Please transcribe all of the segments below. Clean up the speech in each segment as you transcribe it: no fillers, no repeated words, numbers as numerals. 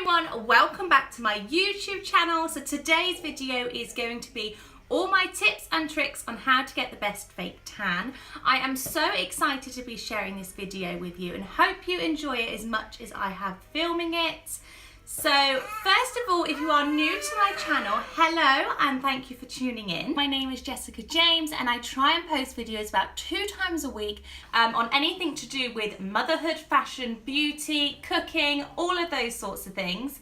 everyone, welcome back to my YouTube channel. So today's video is going to be all my tips and tricks on how to get the best fake tan. I am so excited to be sharing this video with you and hope you enjoy it as much as I have filming it. So first of all, if you are new to my channel, hello and thank you for tuning in. My name is Jessica James and I try and post videos about 2 times a week on anything to do with motherhood, fashion, beauty, cooking, all of those sorts of things.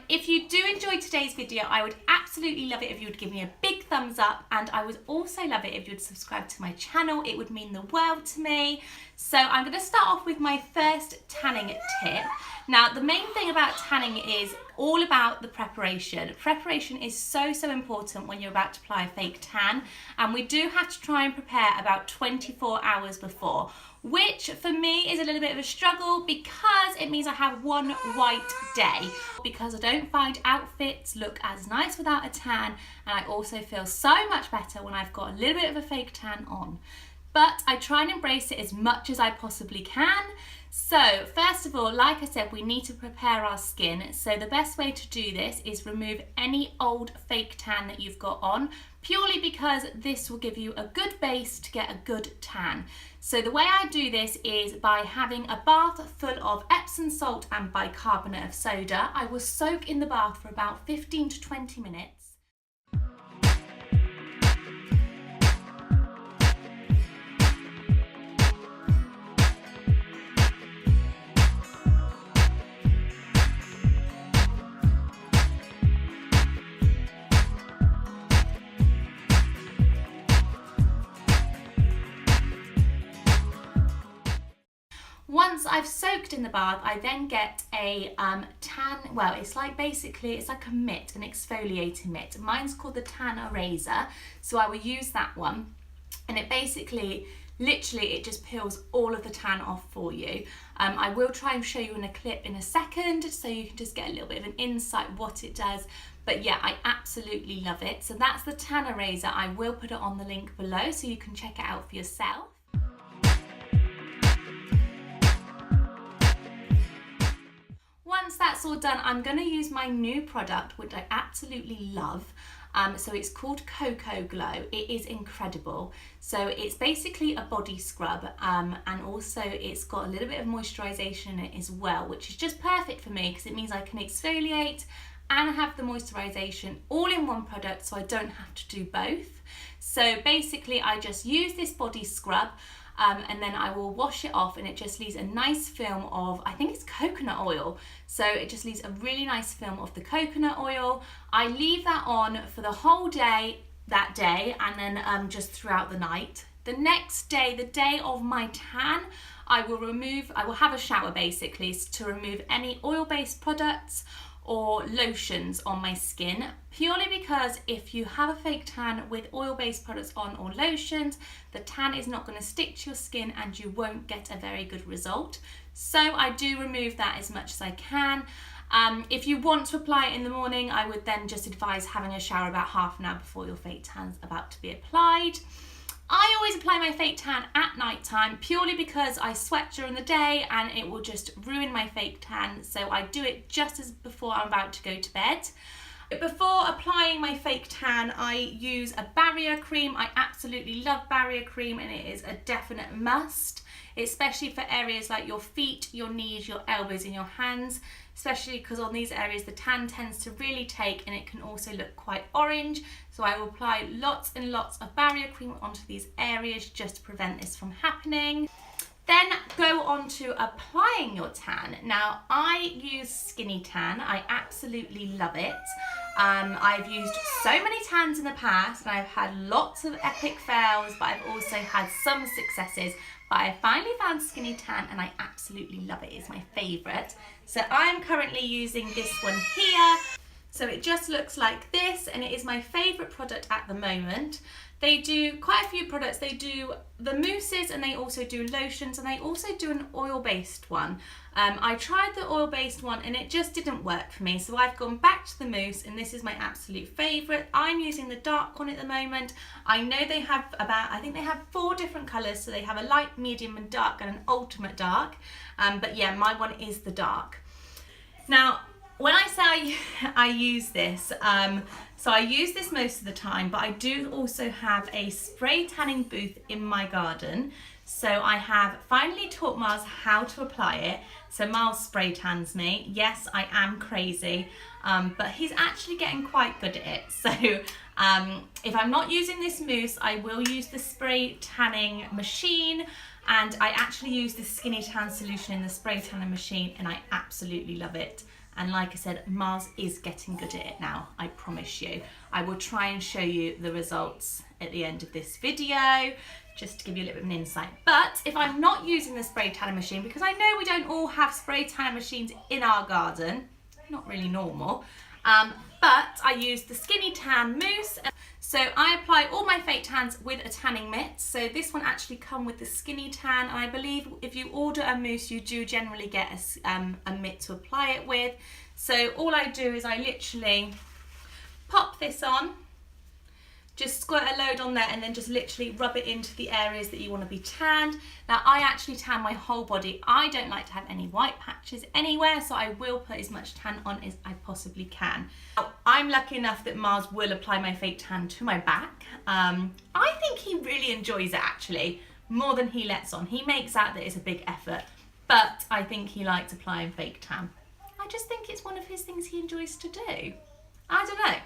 If you do enjoy today's video, I would absolutely love it if you would give me a big thumbs up, and I would also love it if you would subscribe to my channel. It would mean the world to me. So I'm going to start off with my first tanning tip. Now, the main thing about tanning is all about the preparation. Preparation is so important when you're about to apply a fake tan, and we do have to try and prepare about 24 hours before, which for me is a little bit of a struggle because it means I have one white day, because I don't find outfits look as nice without a tan, and I also feel so much better when I've got a little bit of a fake tan on. But I try and embrace it as much as I possibly can. So first of all, like I said, we need to prepare our skin. So the best way to do this is remove any old fake tan that you've got on, purely because this will give you a good base to get a good tan. So the way I do this is by having a bath full of Epsom salt and bicarbonate of soda. I will soak in the bath for about 15 to 20 minutes. Once I've soaked in the bath, I then get a tan, well, it's like a mitt, an exfoliating mitt. Mine's called the Tan Eraser, so I will use that one. And it basically, literally, it just peels all of the tan off for you. I will try and show you in a clip in a second, so you can just get a little bit of an insight what it does. But yeah, I absolutely love it. So that's the Tan Eraser. I will put it on the link below so you can check it out for yourself. Once that's all done, I'm going to use my new product, which I absolutely love. So it's called Cocoa Glow. It is incredible. So it's basically a body scrub, and also it's got a little bit of moisturization in it as well, which is just perfect for me because it means I can exfoliate and have the moisturization all in one product, so I don't have to do both. So basically I just use this body scrub, and then I will wash it off, and it just leaves a nice film of, I think it's coconut oil. So it just leaves a really nice film of the coconut oil. I leave that on for the whole day that day, and then just throughout the night. The next day, the day of my tan, I will have a shower basically to remove any oil-based products or lotions on my skin, purely because if you have a fake tan with oil-based products on or lotions, the tan is not going to stick to your skin and you won't get a very good result. So I do remove that as much as I can. If you want to apply it in the morning, I would then just advise having a shower about half an hour before your fake tan's about to be applied. I always apply my fake tan at night time, purely because I sweat during the day and it will just ruin my fake tan, so I do it just as before I'm about to go to bed. Before applying my fake tan, I use a barrier cream. I absolutely love barrier cream, and it is a definite must, especially for areas like your feet, your knees, your elbows and your hands, especially because on these areas the tan tends to really take, and it can also look quite orange. So I will apply lots and lots of barrier cream onto these areas just to prevent this from happening. Then go on to applying your tan. Now, I use Skinny Tan. I absolutely love it. I've used so many tans in the past, and I've had lots of epic fails, but I've also had some successes. But I finally found Skinny Tan and I absolutely love it. It's my favourite. So I'm currently using this one here. So it just looks like this, and it is my favourite product at the moment. They do quite a few products. They do the mousses, and they also do lotions, and they also do an oil-based one. I tried the oil-based one and it just didn't work for me, so I've gone back to the mousse, and this is my absolute favourite. I'm using the dark one at the moment. I know they have I think they have 4 different colours, so they have a light, medium and dark, and an ultimate dark. But yeah, my one is the dark. Now, When I say I use this, so I use this most of the time, but I do also have a spray tanning booth in my garden. So I have finally taught Miles how to apply it. So Miles spray tans me. Yes, I am crazy, but he's actually getting quite good at it. So if I'm not using this mousse, I will use the spray tanning machine, and I actually use the Skinny Tan solution in the spray tanning machine, and I absolutely love it. And like I said, Miles is getting good at it now, I promise you. I will try and show you the results at the end of this video, just to give you a little bit of an insight. But if I'm not using the spray tanning machine, because I know we don't all have spray tanning machines in our garden, not really normal, but I use the Skinny Tan mousse. So I apply all my fake tans with a tanning mitt. So this one actually comes with the Skinny Tan, and I believe if you order a mousse, you do generally get a mitt to apply it with. So all I do is I literally pop this on, just squirt a load on there, and then just literally rub it into the areas that you want to be tanned. Now I actually tan my whole body. I don't like to have any white patches anywhere, so I will put as much tan on as I possibly can. Now, I'm lucky enough that Miles will apply my fake tan to my back. I think he really enjoys it actually, more than he lets on. He makes out that it's a big effort, but I think he likes applying fake tan. I just think it's one of his things he enjoys to do. I don't know.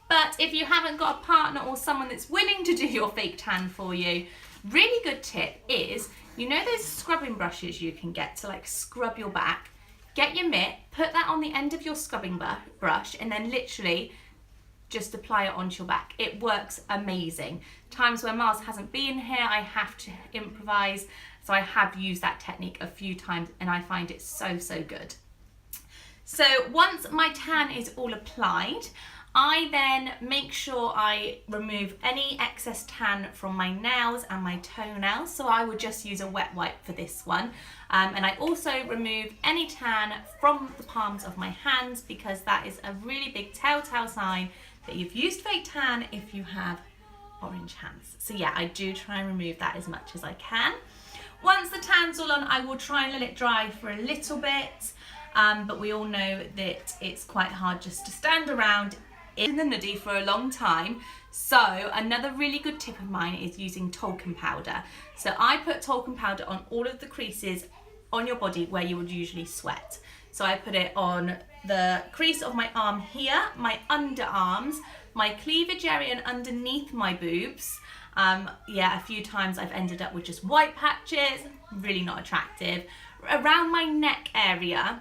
But if you haven't got a partner or someone that's willing to do your fake tan for you, really good tip is, you know those scrubbing brushes you can get to like scrub your back? Get your mitt, put that on the end of your scrubbing brush, and then literally just apply it onto your back. It works amazing. Times when Miles hasn't been here, I have to improvise, so I have used that technique a few times, and I find it so, so good. So once my tan is all applied, I then make sure I remove any excess tan from my nails and my toenails. So I would just use a wet wipe for this one. And I also remove any tan from the palms of my hands, because that is a really big telltale sign that you've used fake tan if you have orange hands. So yeah, I do try and remove that as much as I can. Once the tan's all on, I will try and let it dry for a little bit. But we all know that it's quite hard just to stand around in the nudie for a long time. So another really good tip of mine is using talcum powder. So I put talcum powder on all of the creases on your body where you would usually sweat. So I put it on the crease of my arm here, my underarms, my cleavage area, and underneath my boobs. Yeah, a few times I've ended up with just white patches, really not attractive. Around my neck area,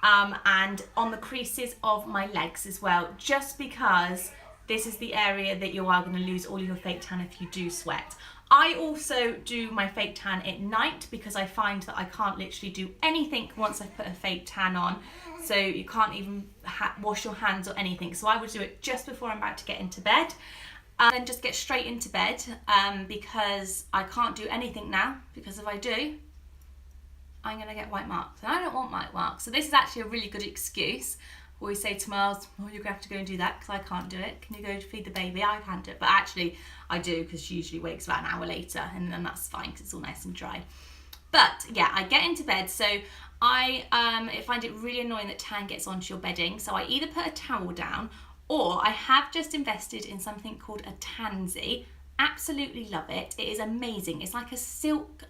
and on the creases of my legs as well, just because this is the area that you are going to lose all your fake tan if you do sweat. I also do my fake tan at night, because I find that I can't literally do anything once I've put a fake tan on, so you can't even wash your hands or anything. So I would do it just before I'm about to get into bed, and then just get straight into bed, because I can't do anything now, because if I do, I'm going to get white marks, and I don't want white marks. So this is actually a really good excuse. I always say to Miles, oh, you're going to have to go and do that because I can't do it. Can you go to feed the baby? I can't do it. But actually, I do, because she usually wakes about an hour later, and then that's fine because it's all nice and dry. But yeah, I get into bed. So I find it really annoying that tan gets onto your bedding. So I either put a towel down, or I have just invested in something called a Tansy. Absolutely love it. It is amazing. It's like a silk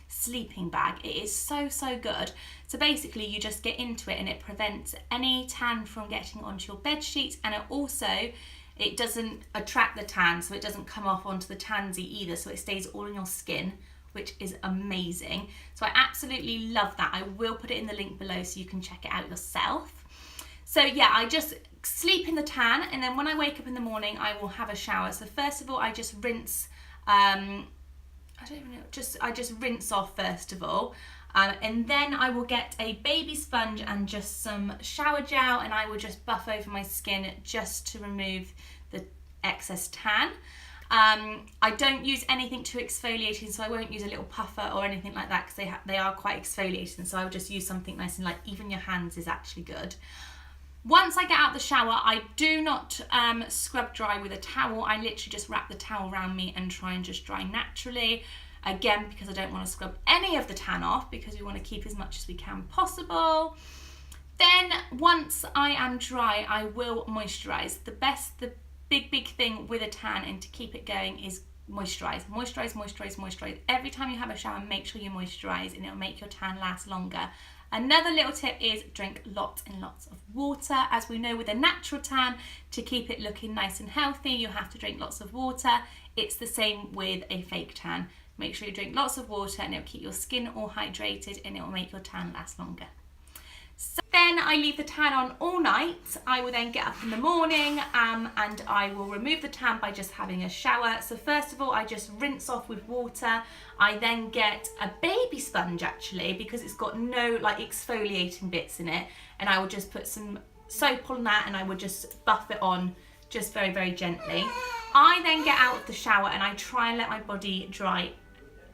sleeping bag. It is so, so good. So basically you just get into it, and it prevents any tan from getting onto your bed sheets, and it doesn't attract the tan, so it doesn't come off onto the Tansy either, so it stays all on your skin, which is amazing. So I absolutely love that. I will put it in the link below so you can check it out yourself. So yeah, I just sleep in the tan, and then when I wake up in the morning, I will have a shower. So first of all, I just rinse, I just rinse off first of all. And then I will get a baby sponge and just some shower gel, and I will just buff over my skin just to remove the excess tan. I don't use anything too exfoliating, so I won't use a little puffer or anything like that, because they are quite exfoliating. So I would just use something nice and light. Even your hands is actually good. Once I get out the shower, I do not scrub dry with a towel. I literally just wrap the towel around me and try and just dry naturally. Again, because I don't want to scrub any of the tan off, because we want to keep as much as we can possible. Then once I am dry, I will moisturize. The big thing with a tan and to keep it going is moisturize. Every time you have a shower, make sure you moisturize, and it'll make your tan last longer. Another little tip is drink lots and lots of water. As we know with a natural tan, to keep it looking nice and healthy, you have to drink lots of water. It's the same with a fake tan. Make sure you drink lots of water and it'll keep your skin all hydrated and it will make your tan last longer. So then I leave the tan on all night. I will then get up in the morning and I will remove the tan by just having a shower. So first of all, I just rinse off with water. I then get a baby sponge actually, because it's got no like exfoliating bits in it. And I will just put some soap on that and I will just buff it on just very, very gently. I then get out of the shower and I try and let my body dry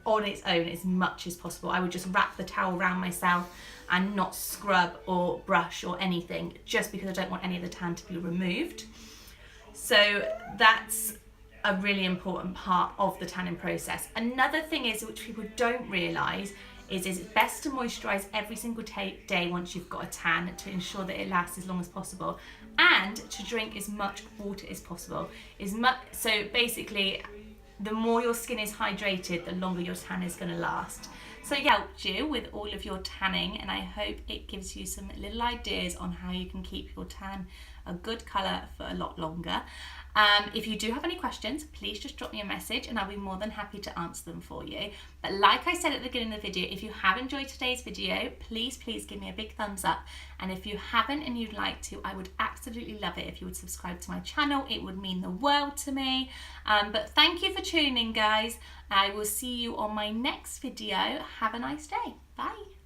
on its own as much as possible. I would just wrap the towel around myself and not scrub or brush or anything, just because I don't want any of the tan to be removed. So that's a really important part of the tanning process. Another thing is, which people don't realise, is it's best to moisturise every single day once you've got a tan to ensure that it lasts as long as possible, and to drink as much water as possible. So basically, the more your skin is hydrated, the longer your tan is going to last. So I helped you with all of your tanning, and I hope it gives you some little ideas on how you can keep your tan a good colour for a lot longer. If you do have any questions, please just drop me a message and I'll be more than happy to answer them for you. But like I said at the beginning of the video, if you have enjoyed today's video, please give me a big thumbs up. And if you haven't and you'd like to, I would absolutely love it if you would subscribe to my channel. It would mean the world to me. But thank you for tuning in, guys. I will see you on my next video. Have a nice day. Bye.